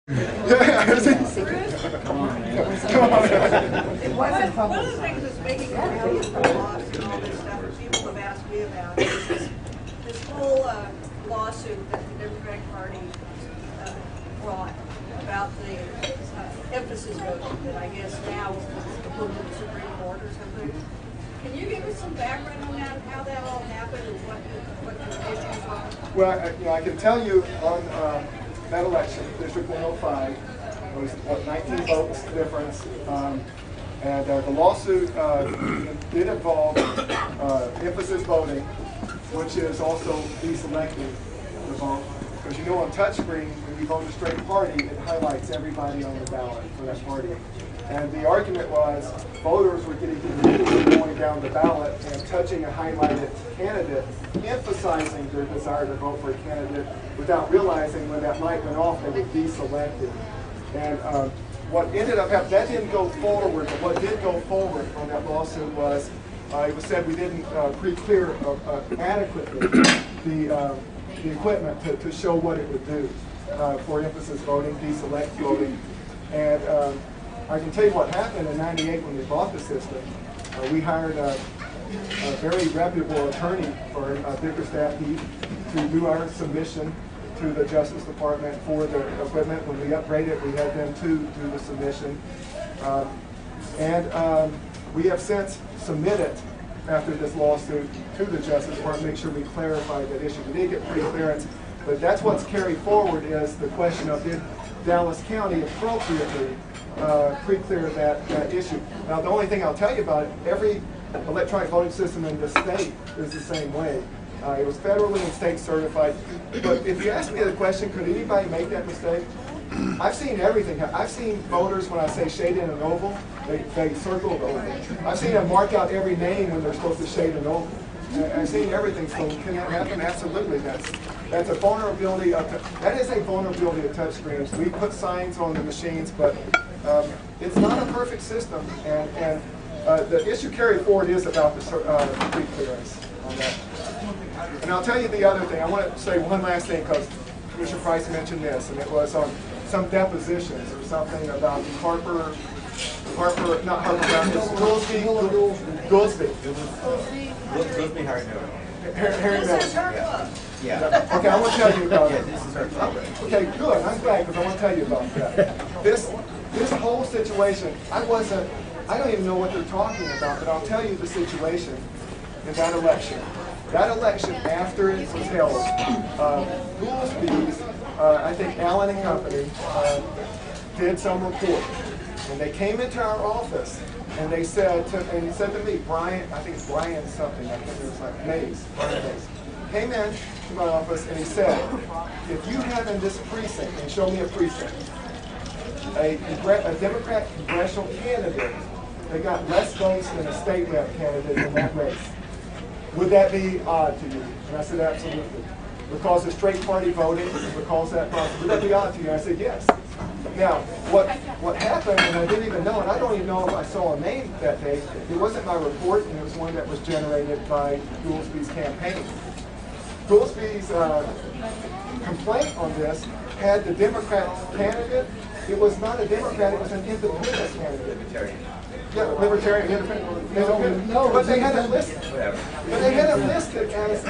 Come on, man. Come on. One of the things that's making me really lost and all this stuff that people have asked me about is this whole lawsuit that the Democratic Party brought about the emphasis voting that I guess now is going to the Supreme Court or something. Can you give us some background on that, how that all happened and what the issues are? Well, I can tell you on that election, District 105, was 19 votes difference, and the lawsuit did involve emphasis voting, which is also deselecting the vote. Because you know on touchscreen, when you vote a straight party, it highlights everybody on the ballot for that party. And the argument was voters were getting confused going down the ballot and touching a highlighted candidate, emphasizing their desire to vote for a candidate without realizing when that light went off, they were deselected. And what ended up happening, that didn't go forward, but what did go forward on that lawsuit was it was said we didn't pre-clear adequately the equipment to show what it would do for emphasis voting, deselect voting. And I can tell you what happened in '98 when we bought the system. We hired a very reputable attorney for Bickerstaff Heath to do our submission to the Justice Department for the equipment. When we upgraded, we had them to do the submission. We have since submitted, after this lawsuit, to the Justice Department, make sure we clarify that issue. We did get pre-clearance, but that's what's carried forward is the question of did Dallas County appropriately pre-clear that issue. Now, the only thing I'll tell you about it, every electronic voting system in the state is the same way. It was federally and state certified. But if you ask me the question, could anybody make that mistake? I've seen everything. I've seen voters, when I say shade in an oval, they circle the oval. I've seen them mark out every name when they're supposed to shade an oval. I've seen everything. So can that happen? Absolutely. That's a vulnerability that is a vulnerability of touchscreens. We put signs on the machines, but it's not a perfect system. And the issue carried forward is about the pre-clearance on that. And I'll tell you the other thing. I want to say one last thing because Commissioner Price mentioned this, and it was on some depositions or something about Goolsby. Goolsby hired This is her club. Yeah. Okay, I want to tell you about Yeah, it. this is her club. Okay, good. I'm glad because I want to tell you about that. This whole situation, I don't even know what they're talking about, but I'll tell you the situation in that election. That election, after it was held, Goolsby's, I think Allen and Company, did some report. And they came into our office and they said to me, Brian, I think it's Brian something, I think it was like Brian Mays, came in to my office and he said, if you have in this precinct, and show me a precinct, a Democrat congressional candidate that got less votes than a state rep candidate in that race, would that be odd to you? And I said, absolutely. Because it's straight party voting, because that process, would that be odd to you? I said, yes. Now, what happened, and I didn't even know, and I don't even know if I saw a name that day, it wasn't my report, and it was one that was generated by Goolsby's campaign. Goolsby's complaint on this had the Democrat candidate. It was not a Democrat, it was an independent candidate. Libertarian. Yeah, libertarian, independent. No, but they had it listed. But they had it listed as,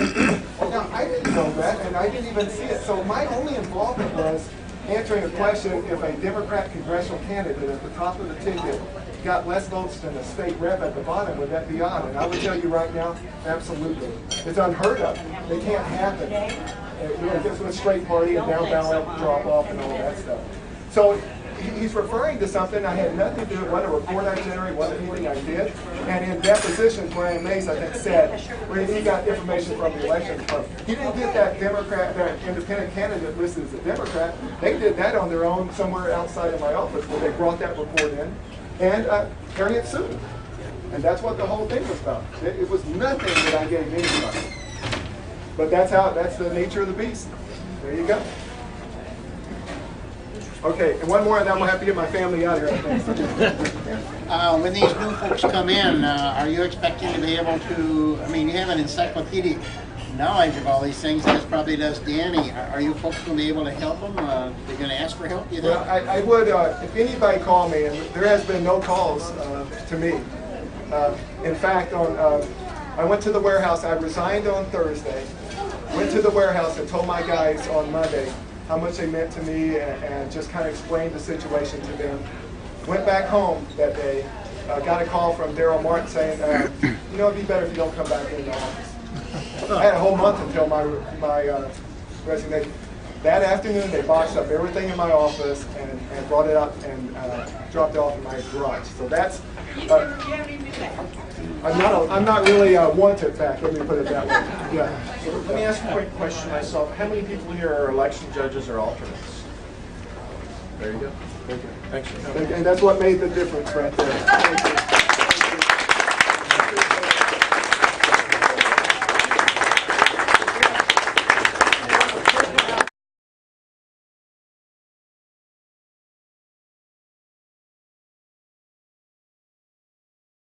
now I didn't know that, and I didn't even see it. So my only involvement was answering a question if a Democrat congressional candidate at the top of the ticket got less votes than a state rep at the bottom, would that be odd? And I would tell you right now, absolutely. It's unheard of. It can't happen. It's a straight party and down ballot drop off and all that stuff. So he's referring to something I had nothing to do with, what a report I generated, wasn't anything I did. And in deposition, Brian Mays, I think, said, where he got information from the election department. He didn't get that Democrat, that independent candidate listed as a Democrat. They did that on their own somewhere outside of my office where they brought that report in and Harriet sued him. And that's what the whole thing was about. It was nothing that I gave anybody. But that's the nature of the beast. There you go. Okay, and one more, and then I'm going to have to get my family out of here, I think. When these new folks come in, are you expecting to be able to, I mean, you have an encyclopedic knowledge of all these things, as probably does Danny. Are you folks going to be able to help them? They're going to ask for help, you think? Well, I would, if anybody called me, and there has been no calls to me. In fact, I went to the warehouse. I resigned on Thursday. Went to the warehouse and told my guys on Monday how much they meant to me, and just kind of explained the situation to them. Went back home that day. Got a call from Daryl Martin saying, you know, it'd be better if you don't come back in the office. I had a whole month until my resignation. That afternoon, they boxed up everything in my office and brought it up and dropped it off in my garage. So that's. You haven't even been back. I'm not really wanted back. Let me put it that way. Yeah. Let me ask a quick question myself. How many people here are election judges or alternates? There you go. Thank you. Thanks for coming. And that's what made the difference right there. Thank you.